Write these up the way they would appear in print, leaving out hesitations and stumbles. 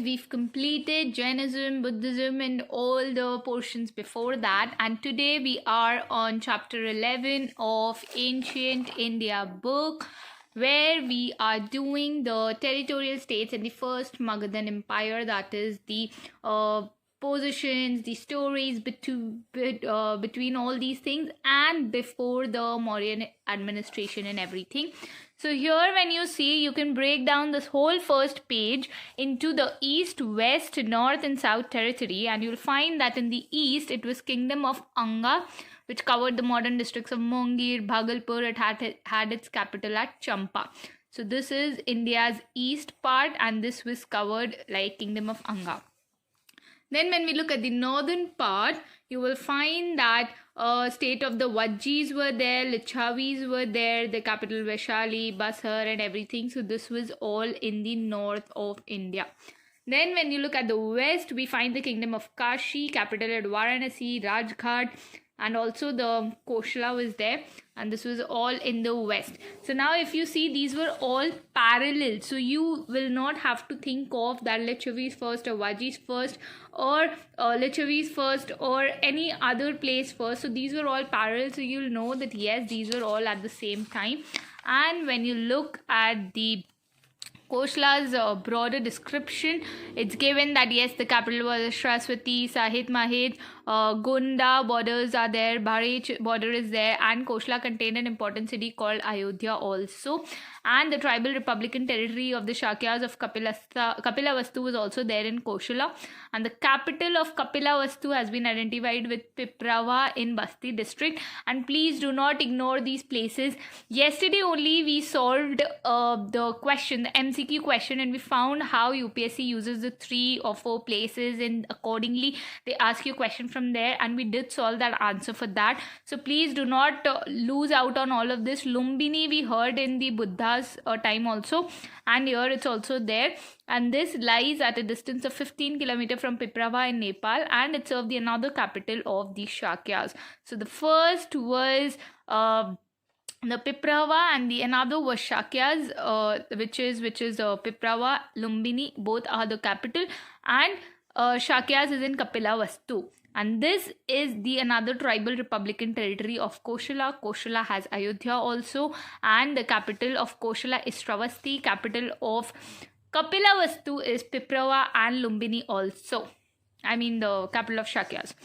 we've completed Jainism, Buddhism and all the portions before that, and today we are on chapter 11 of Ancient India book, where we are doing the territorial states in the first Magadhan Empire, that is the positions, the stories between all these things and before the Mauryan administration and everything. So here when you see, you can break down this whole first page into the east, west, north and south territory, and you'll find that in the east it was kingdom of Anga, which covered the modern districts of Mongir, Bhagalpur. It had its capital at Champa. So this is India's east part, and this was covered like kingdom of Anga. Then when we look at the northern part, you will find that state of the Vajjis were there, Lichavis were there, the capital Vaishali, Basar and everything. So this was all in the north of India. Then when you look at the west, we find the kingdom of Kashi, capital at Varanasi, Rajghat, and also the Koshala was there, and this was all in the west. So now if you see, these were all parallel, so you will not have to think of that Lichavis first or Vajis first or Lichavis first or any other place first. So these were all parallel, so you'll know that yes, these were all at the same time. And when you look at the Koshala's broader description, it's given that yes, the capital was Saraswati, Sahit Mahit, Gunda borders are there, Bharech border is there, and Koshala contained an important city called Ayodhya also. And the tribal republican territory of the Shakyas of Kapilavastu was also there in Koshala. And the capital of Kapilavastu has been identified with Piprava in Basti district. And please do not ignore these places. Yesterday only we solved the question, the MCQ question, and we found how UPSC uses the 3 or 4 places, and accordingly they ask you a question from there, and we did solve that answer for that. So please do not lose out on all of this. Lumbini we heard in the Buddha's time also, and here it's also there, and this lies at a distance of 15 km from Piprava in Nepal, and it served the another capital of the Shakyas. So the first was the Piprava, and the another was Shakyas, which is Piprava, Lumbini, both are the capital, and Shakyas is in Kapilavastu. And this is the another tribal republican territory of Koshala. Koshala has Ayodhya also, and the capital of Koshala is Shravasti, capital of Kapilavastu is Piprava, and Lumbini also. I mean the capital of Shakyas.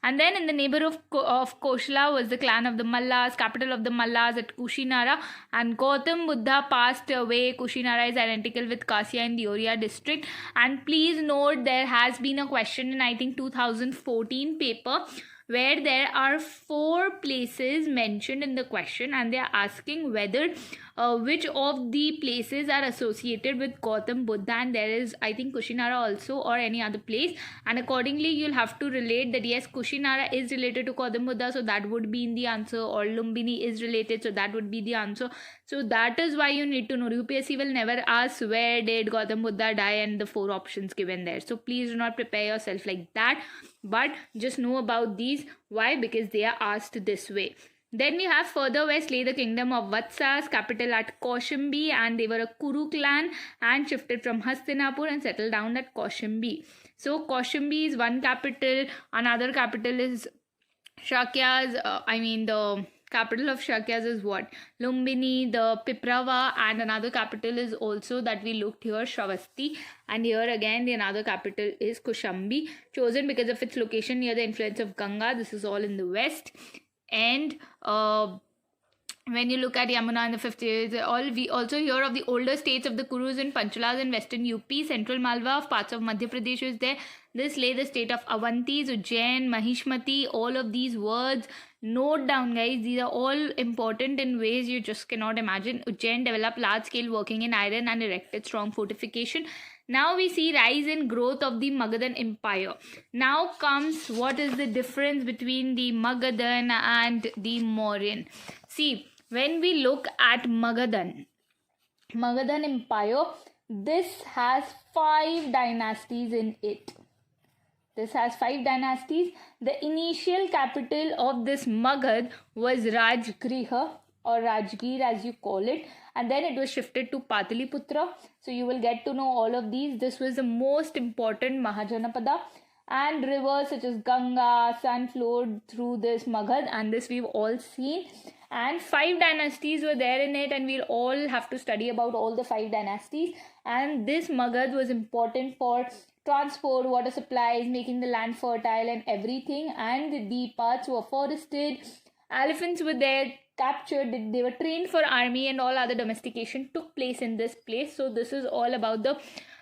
And then in the neighborhood of Koshala was the clan of the Mallas, capital of the Mallas at Kushinara. And Gautam Buddha passed away. Kushinara is identical with Kasia in the Oriya district. And please note, there has been a question in I think 2014 paper, where there are 4 places mentioned in the question, and they are asking whether which of the places are associated with Gautam Buddha, and there is I think Kushinara also, or any other place, and accordingly you'll have to relate that yes, Kushinara is related to Gautam Buddha, so that would be in the answer, or Lumbini is related, so that would be the answer. So that is why you need to know. UPSC will never ask where did Gautam Buddha die and the 4 options given there. So please do not prepare yourself like that, but just know about these. Why? Because they are asked this way. Then we have further west lay the kingdom of Vatsas, capital at Kaushambi, and they were a Kuru clan and shifted from Hastinapur and settled down at Kaushambi. So Kaushambi is one capital, another capital is Shakyas, the capital of Shakyas is what? Lumbini, the Piprava, and another capital is also that we looked here, Shravasti. And here again the another capital is Kaushambi, chosen because of its location near the influence of Ganga. This is all in the west. And when you look at Yamuna in the 50s, we also hear of the older states of the Kurus and Panchalas in western UP, central Malwa, parts of Madhya Pradesh is there. This lay the state of Avantis, Ujjain, Mahishmati, all of these words. Note down guys, these are all important in ways you just cannot imagine. Ujjain developed large scale working in iron and erected strong fortification. Now we see rise and growth of the Magadhan Empire. Now comes what is the difference between the Magadhan and the Mauryan. See, when we look at Magadhan Empire, this has 5 dynasties in it. This has 5 dynasties. The initial capital of this Magad was Rajgriha or Rajgir as you call it, and then it was shifted to Pataliputra. So you will get to know all of these. This was the most important Mahajanapada, and rivers such as Ganga, Sun flowed through this Magad, and this we've all seen. And 5 dynasties were there in it, and we'll all have to study about all the 5 dynasties. And this Magad was important for transport, water supplies, making the land fertile and everything. And the parts were forested. Elephants were there, captured, they were trained for army, and all other domestication took place in this place. So this is all about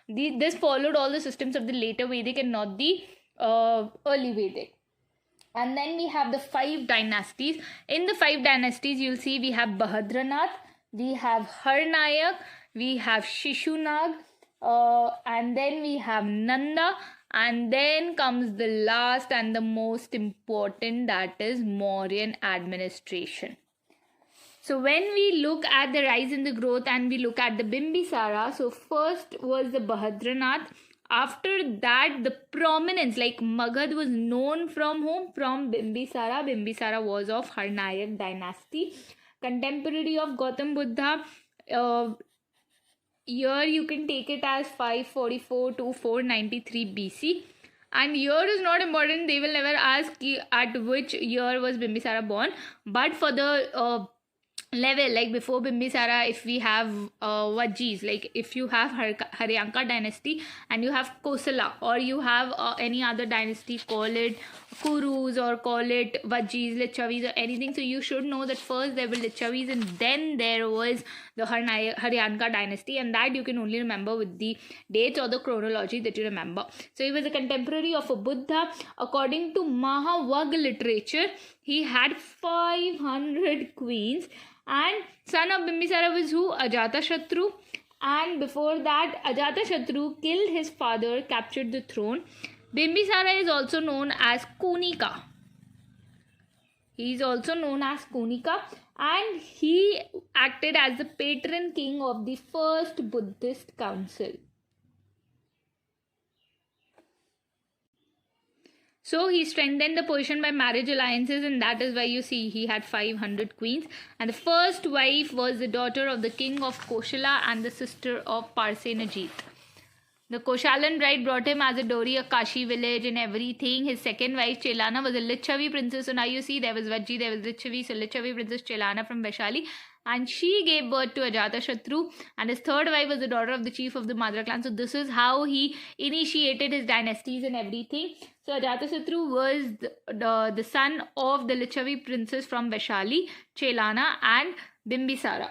this followed all the systems of the later Vedic and not the early Vedic. And then we have the 5 dynasties. In the 5 dynasties, you'll see we have Bahadranath, we have Harnayak, we have Shishunag, and then we have Nanda, and then comes the last and the most important, that is Mauryan administration. So when we look at the rise and the growth and we look at the Bimbisara, so first was the Bahadranath. After that, the prominence, like Magad was known from whom? From Bimbisara. Bimbisara was of Harnayak dynasty. Contemporary of Gautam Buddha. Here you can take it as 544 to 493 BC. And year is not important. They will never ask at which year was Bimbisara born. But for the level, like before Bimbisara, if we have Vajjis, like if you have Haryanka dynasty and you have Kosala, or you have any other dynasty, call it Kurus or call it Vajjis, Lichavis or anything, so you should know that first there were Lichavis and then there was the Haryanka dynasty, and that you can only remember with the dates or the chronology that you remember. So he was a contemporary of a Buddha. According to Mahavag literature, he had 500 queens, and son of Bimbisara was who? Ajatashatru. And before that, Ajatashatru killed his father, captured the throne. Bimbisara is also known as Kunika. He is also known as Kunika, and he acted as the patron king of the first Buddhist council. So he strengthened the position by marriage alliances, and that is why you see he had 500 queens. And the first wife was the daughter of the king of Koshala and the sister of Parsenajit. The Koshalan bride brought him as a dowry a Kashi village and everything. His second wife Chelana was a Lichavi princess. So now you see there was Vajji, there was Lichavi. So Lichavi princess Chelana from Vaishali. And she gave birth to Ajatashatru. And his third wife was the daughter of the chief of the Madra clan. So this is how he initiated his dynasties and everything. So Ajatashatru was the son of the Lichavi princess from Vaishali, Chelana and Bimbisara.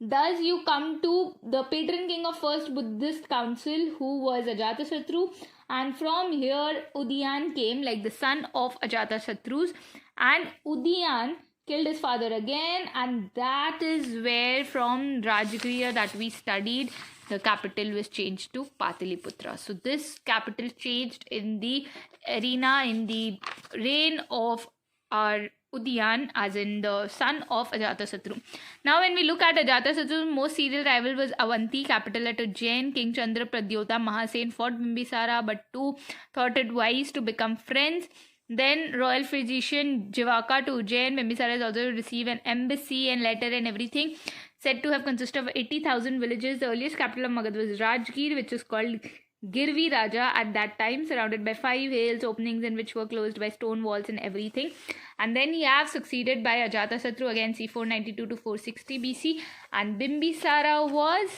Thus you come to the patron king of first Buddhist council, who was Ajatashatru, and from here Udyan came, like the son of Ajatashatrus, and Udyan killed his father again, and that is where from Rajgriha that we studied, the capital was changed to Pataliputra. So this capital changed in the arena in the reign of our Udyan, as in the son of Ajatasattu. Now when we look at Ajatasattu's most serial rival was Avanti, capital at Ujjain. King Chandra Pradyota Mahasen fought Bimbisara, but two thought it wise to become friends. Then royal physician Jivaka to Ujjain. Bimbisara is also received an embassy and letter and everything. Said to have consisted of 80,000 villages. The earliest capital of Magad was Rajgir, which is called Girvi Raja at that time, surrounded by 5 hills, openings in which were closed by stone walls and everything. And then he have succeeded by Ajatasattu again, c 492 to 460 BC, and Bimbisara was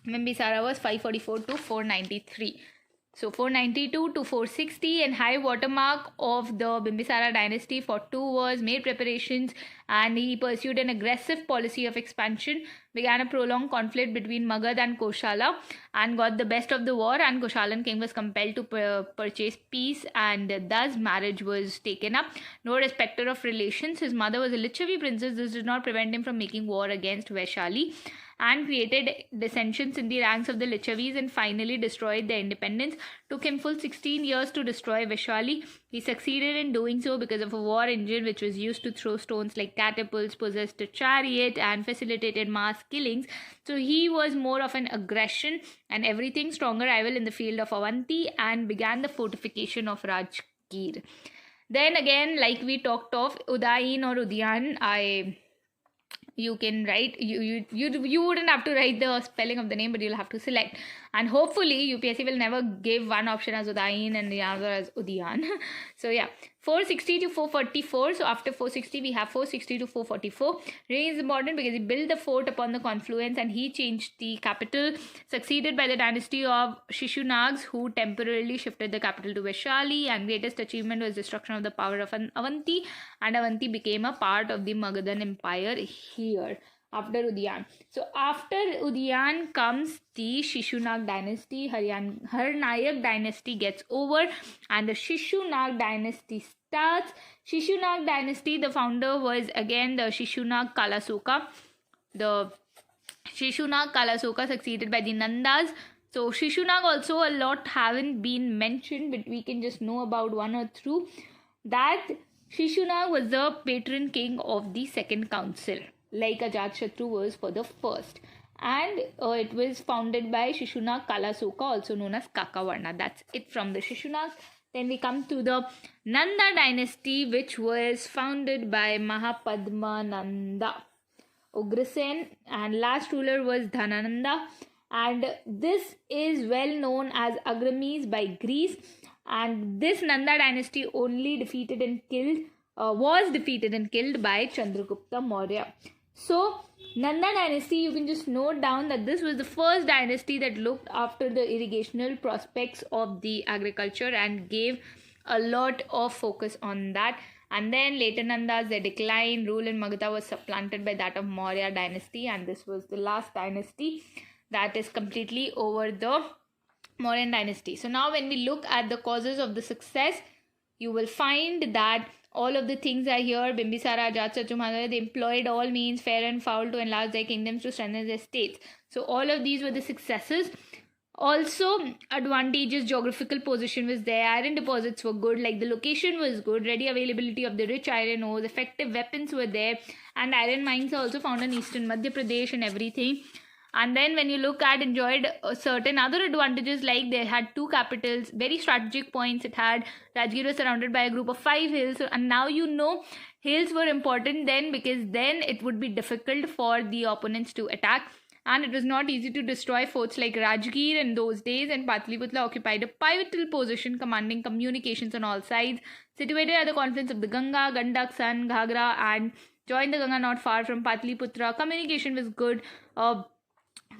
544 to 493. So 492 to 460, and high watermark of the Bimbisara dynasty for 2 was made preparations, and he pursued an aggressive policy of expansion, began a prolonged conflict between Magad and Koshala, and got the best of the war, and Koshalan king was compelled to purchase peace, and thus marriage was taken up. No respecter of relations. His mother was a Lichavi princess. This did not prevent him from making war against Vaishali, and created dissensions in the ranks of the Lichavis, and finally destroyed their independence. Took him full 16 years to destroy Vaishali. He succeeded in doing so because of a war engine which was used to throw stones like catapults, possessed a chariot, and facilitated mass killings. So he was more of an aggression and everything, stronger rival in the field of Avanti, and began the fortification of Rajgir. Then again, like we talked of, Udayin or Udyan, I you can write, you wouldn't have to write the spelling of the name, but you'll have to select. And hopefully UPSC will never give one option as Udain and the other as Udian. So yeah, 460 to 444. So after 460 we have 460 to 444. Ray is important because he built the fort upon the confluence and he changed the capital, succeeded by the dynasty of Shishunags, who temporarily shifted the capital to Vaishali, and greatest achievement was destruction of the power of Avanti, and Avanti became a part of the Magadhan Empire here after Udyan. So after Udyan comes the Shishunag dynasty. Harnayak dynasty gets over and the Shishunag dynasty starts. Shishunag dynasty, the founder was again the Shishunag Kalasoka. The Shishunag Kalasoka succeeded by the Nandas. So Shishunag also a lot haven't been mentioned, but we can just know about one or two. That Shishunag was the patron king of the second council, like Ajatashatru was for the first. And it was founded by Shishunag Kalasoka, also known as Kakavarna. That's it from the Shishunags. Then we come to the Nanda dynasty, which was founded by Mahapadmananda Ugrasen, and last ruler was Dhanananda. And this is well known as Agrames by Greece. And this Nanda dynasty only was defeated and killed by Chandragupta Maurya. So Nanda dynasty, you can just note down that this was the first dynasty that looked after the irrigational prospects of the agriculture and gave a lot of focus on that. And then later Nandas, their decline, rule in Magadha was supplanted by that of Maurya dynasty, and this was the last dynasty that is completely over the Mauryan dynasty. So now when we look at the causes of the success, you will find that all of the things are here. Bimbisara, Ajatashatru, they employed all means, fair and foul, to enlarge their kingdoms, to strengthen their states. So all of these were the successes. Also, advantageous geographical position was there. Iron deposits were good, like the location was good, ready availability of the rich iron ores, effective weapons were there, and iron mines are also found in eastern Madhya Pradesh and everything. And then when you look at enjoyed certain other advantages, like they had two capitals, very strategic points. It had Rajgir was surrounded by a group of 5 hills. And now you know hills were important then, because then it would be difficult for the opponents to attack. And it was not easy to destroy forts like Rajgir in those days. And Patliputra occupied a pivotal position commanding communications on all sides. Situated at the confluence of the Ganga, Gandak, San, Ghagra, and joined the Ganga not far from Patliputra. Communication was good.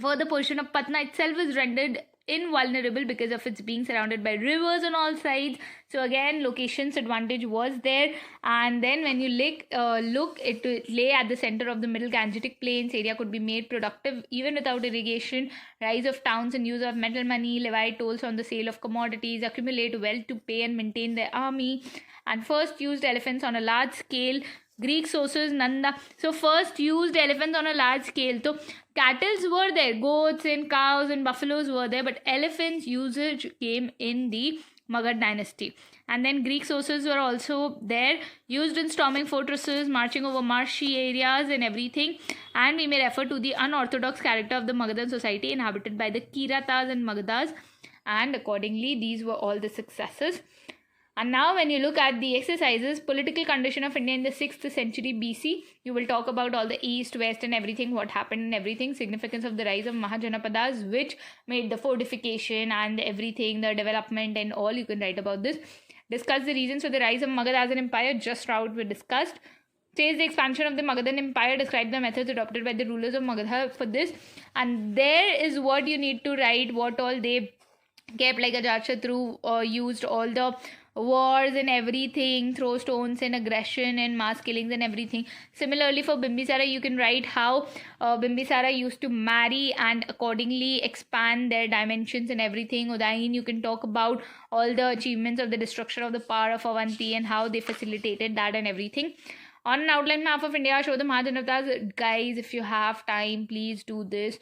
Further portion of Patna itself was rendered invulnerable because of its being surrounded by rivers on all sides. So again, location's advantage was there. And then when you look, it lay at the center of the middle Gangetic plains. Area could be made productive even without irrigation. Rise of towns and use of metal money, levy tolls on the sale of commodities, accumulate wealth to pay and maintain their army, and first used elephants on a large scale. Greek sources, Nanda. So first used elephants on a large scale. So cattle were there, goats and cows and buffaloes were there, but elephants usage came in the Magadha dynasty. And then Greek sources were also there, used in storming fortresses, marching over marshy areas and everything. And we may refer to the unorthodox character of the Magadhan society inhabited by the Kiratas and Magadhas. And accordingly, these were all the successes. And now when you look at the exercises, political condition of India in the 6th century BC, you will talk about all the east, west and everything, what happened and everything, significance of the rise of Mahajanapadas, which made the fortification and everything, the development and all, you can write about this. Discuss the reasons for the rise of Magadha as an empire, just how it was discussed. Says the expansion of the Magadhan empire, describe the methods adopted by the rulers of Magadha for this. And there is what you need to write, what all they kept, like Ajatashatru used all the wars and everything, throw stones and aggression and mass killings and everything. Similarly for Bimbisara, you can write how Bimbisara used to marry and accordingly expand their dimensions and everything. Udayin, you can talk about all the achievements of the destruction of the power of Avanti and how they facilitated that and everything. On an outline map of India, show the Mahajanapadas. Guys, if you have time, please do this.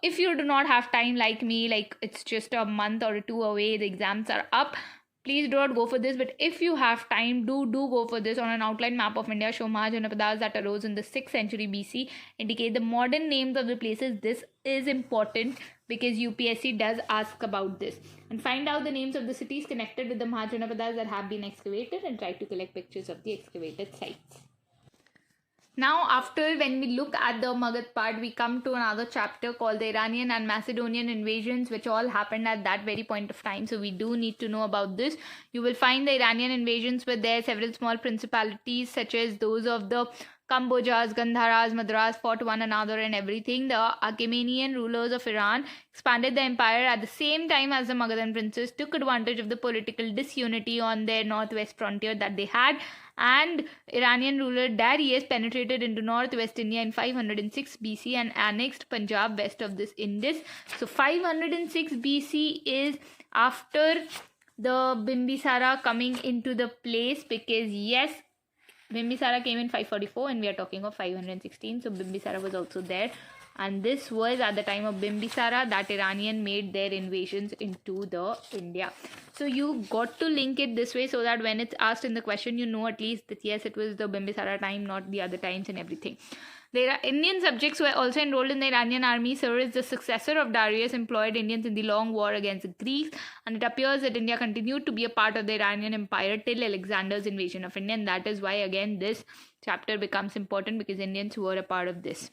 If you do not have time like me, like it's just a month or 2 away, the exams are up, please do not go for this. But if you have time, do go for this. On an outline map of India, show Mahajanapadas that arose in the 6th century BC. Indicate the modern names of the places. This is important because UPSC does ask about this. And find out the names of the cities connected with the Mahajanapadas that have been excavated and try to collect pictures of the excavated sites. Now, after when we look at the Magad part, we come to another chapter called the Iranian and Macedonian invasions, which all happened at that very point of time. So we do need to know about this. You will find the Iranian invasions were there. Several small principalities, such as those of the Kambojas, Gandharas, Madras, fought one another and everything. The Achaemenian rulers of Iran expanded the empire at the same time as the Magadhan princes took advantage of the political disunity on their northwest frontier that they had. And Iranian ruler Darius penetrated into northwest India in 506 BC and annexed Punjab west of this Indus. So 506 BC is after the Bimbisara coming into the place, because yes, Bimbisara came in 544 and we are talking of 516. So Bimbisara was also there. And this was at the time of Bimbisara that Iranian made their invasions into the India. So you got to link it this way so that when it's asked in the question, you know at least that yes, it was the Bimbisara time, not the other times and everything. The Indian subjects were also enrolled in the Iranian army. Cyrus, the successor of Darius, employed Indians in the long war against the Greeks, and it appears that India continued to be a part of the Iranian empire till Alexander's invasion of India, and that is why again this chapter becomes important, because Indians were a part of this.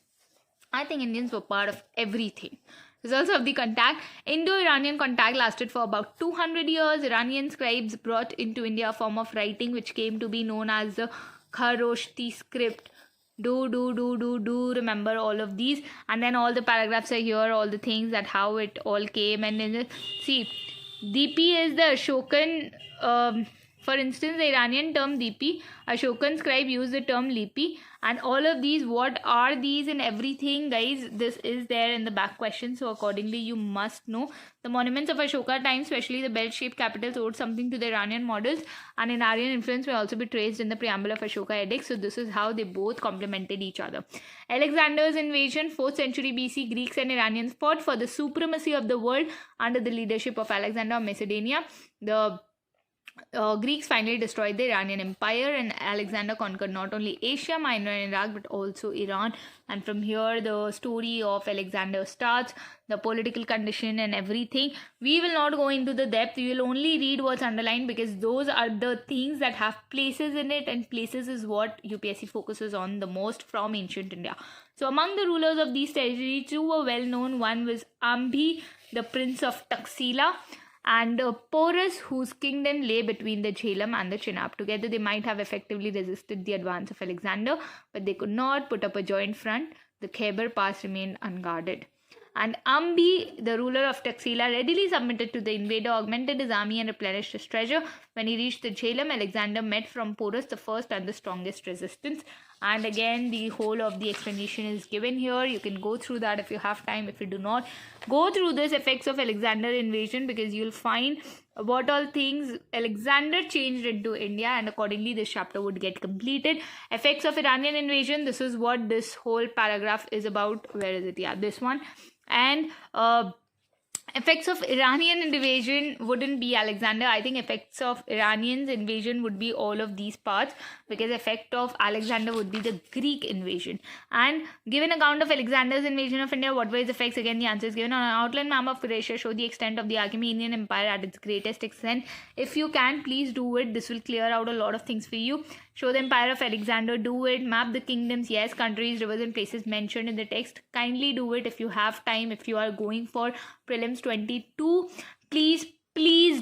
I think Indians were part of everything. Results of the contact. Indo-Iranian contact lasted for about 200 years. Iranian scribes brought into India a form of writing which came to be known as the Kharoshti script. Do remember all of these, and then all the paragraphs are here, all the things that how it all came. And then see, DP is the Ashokan. For instance, the Iranian term Dipi, Ashokan scribe used the term Lipi, and all of these, what are these and everything, guys, this is there in the back question, so accordingly you must know. The monuments of Ashoka time, especially the bell-shaped capitals, owed something to the Iranian models, and in Aryan influence may also be traced in the preamble of Ashoka edicts, so this is how they both complemented each other. Alexander's invasion, 4th century BC, Greeks and Iranians fought for the supremacy of the world under the leadership of Alexander of Macedonia. The Greeks finally destroyed the Iranian Empire, and Alexander conquered not only Asia Minor and Iraq but also Iran. And from here the story of Alexander starts, the political condition and everything. We will not go into the depth, we will only read what's underlined, because those are the things that have places in it, and places is what UPSC focuses on the most from ancient India. So among the rulers of these territories, two were well known. One was Ambhi, the prince of Taxila, and Porus, whose kingdom lay between the Jhelum and the Chenab. Together they might have effectively resisted the advance of Alexander, but they could not put up a joint front. The Khyber Pass remained unguarded. And Ambi, the ruler of Taxila, readily submitted to the invader, augmented his army and replenished his treasure. When he reached the Jhelum, Alexander met from Porus the first and the strongest resistance. And again, the whole of the explanation is given here. You can go through that if you have time. If you do not, go through this effects of Alexander invasion, because you'll find what all things Alexander changed into India, and accordingly this chapter would get completed. Effects of Iranian invasion, this is what this whole paragraph is about. Where is it? Yeah, this one. And effects of Iranian invasion wouldn't be Alexander. I think effects of Iranians invasion would be all of these parts, because effect of Alexander would be the Greek invasion. And given account of Alexander's invasion of India, what were his effects? Again, the answer is given on an outline map of Croatia. Show the extent of the Achaemenian Empire at its greatest extent. If you can, please do it. This will clear out a lot of things for you. Show the empire of Alexander. Do it. Map the kingdoms. Yes, countries, rivers and places mentioned in the text. Kindly do it if you have time. If you are going for prelims 22, please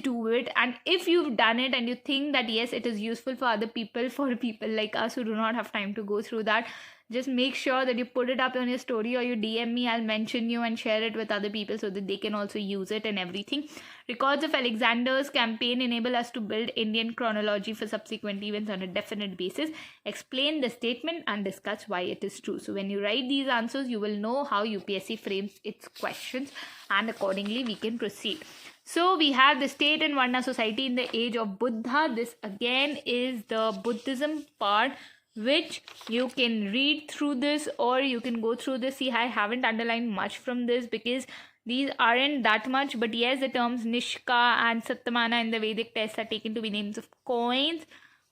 do it. And if you've done it and you think that yes, it is useful for other people, for people like us who do not have time to go through that, just make sure that you put it up on your story, or you DM me. I'll mention you and share it with other people so that they can also use it and everything. Records of Alexander's campaign enable us to build Indian chronology for subsequent events on a definite basis. Explain the statement and discuss why it is true. So when you write these answers, you will know how UPSC frames its questions, and accordingly we can proceed. So we have the state and Varna society in the age of Buddha. This again is the Buddhism part, which you can read through this or you can go through this. See, I haven't underlined much from this because these aren't that much, but yes, the terms Nishka and Satamana in the Vedic texts are taken to be names of coins,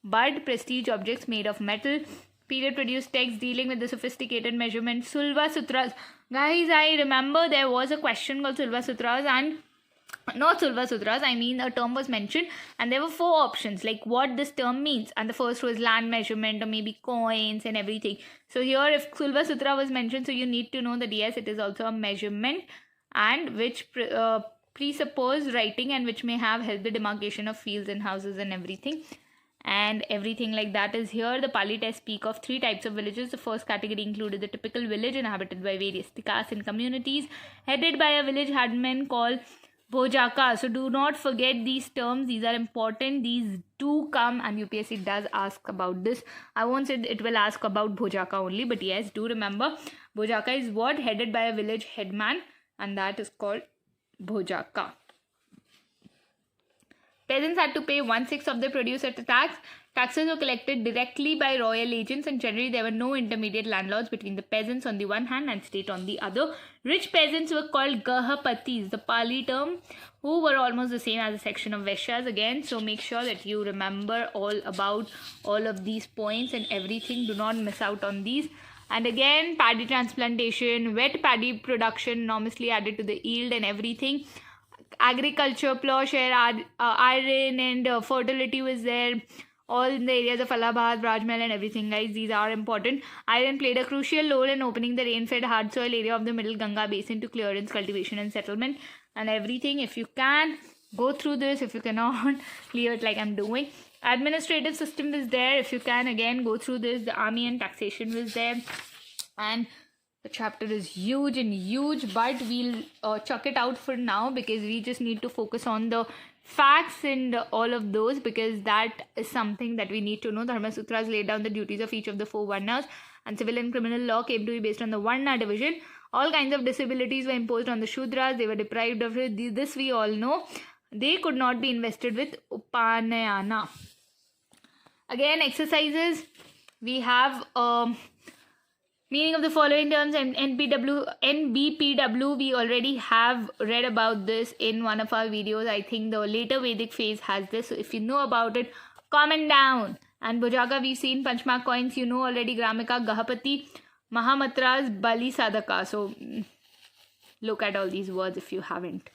but prestige objects made of metal. Period produced texts dealing with the sophisticated measurement. Sulva Sutras. Guys, I remember there was a question called Sulva Sutras, and not Sulva Sutras, I mean a term was mentioned and there were 4 options like what this term means, and the first was land measurement or maybe coins and everything. So here if Sulva Sutra was mentioned, so you need to know that yes, it is also a measurement and which presuppose writing and which may have helped the demarcation of fields and houses and everything. And everything like that is here. The Pali texts speak of 3 types of villages. The first category included the typical village inhabited by various castes and communities, headed by a village headman called Bhojaka. So do not forget these terms. These are important. These do come and UPSC does ask about this. I won't say it will ask about Bhojaka only, but yes, do remember Bhojaka is what? Headed by a village headman, and that is called Bhojaka. Peasants had to pay 1/6 of their produce at a tax. Taxes were collected directly by royal agents, and generally there were no intermediate landlords between the peasants on the one hand and state on the other. Rich peasants were called Gahapatis, the Pali term, who were almost the same as a section of Vaishyas again. So make sure that you remember all about all of these points and everything. Do not miss out on these. And again, paddy transplantation, wet paddy production enormously added to the yield and everything. Agriculture, plowshare, iron and fertility was there. All in the areas of Allahabad, Rajmahal and everything, guys. These are important. Iron played a crucial role in opening the rain-fed hard soil area of the middle Ganga basin to clearance, cultivation and settlement and everything. If you can, go through this. If you cannot, clear it like I'm doing. Administrative system was there. If you can, again, go through this. The army and taxation was there. And the chapter is huge, but we'll chuck it out for now because we just need to focus on the facts and all of those, because that is something that we need to know. The Dharma Sutras laid down the duties of each of the 4 Varnas, and civil and criminal law came to be based on the Varna division. All kinds of disabilities were imposed on the Shudras. They were deprived of it. This we all know. They could not be invested with Upanayana. Again, exercises. We have meaning of the following terms and NBPW. We already have read about this in one of our videos. I think the later Vedic phase has this. So if you know about it, comment down. And Bhojaka, we've seen Panchmark coins. You know already Gramika, Gahapati, Mahamatras, Bali Sadaka. So look at all these words if you haven't.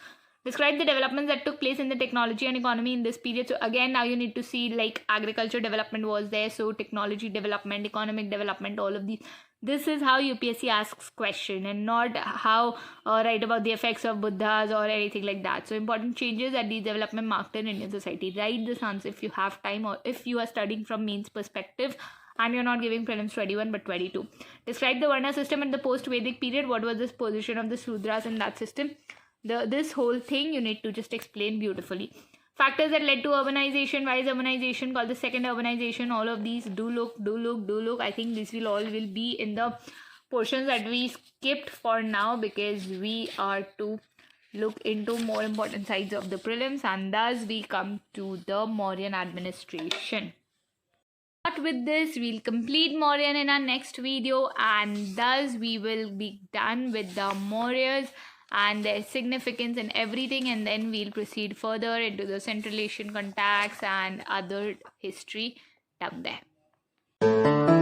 Describe the developments that took place in the technology and economy in this period. So again, now you need to see like agriculture development was there. So technology development, economic development, all of these. This is how UPSC asks question, and not how write about the effects of Buddhas or anything like that. So important changes that these development marked in Indian society. Write this answer if you have time, or if you are studying from means perspective and you're not giving prelims 21 but 22. Describe the Varna system in the post-Vedic period. What was this position of the Sudras in that system? This whole thing you need to just explain beautifully. Factors that led to urbanization. Why is urbanization called the second urbanization? All of these, do look. I think this will all be in the portions that we skipped for now, because we are to look into more important sides of the prelims, and thus we come to the Mauryan administration. But with this, we'll complete Mauryan in our next video, and thus we will be done with the Mauryas and their significance and everything, and then we'll proceed further into the Central Asian contacts and other history down there.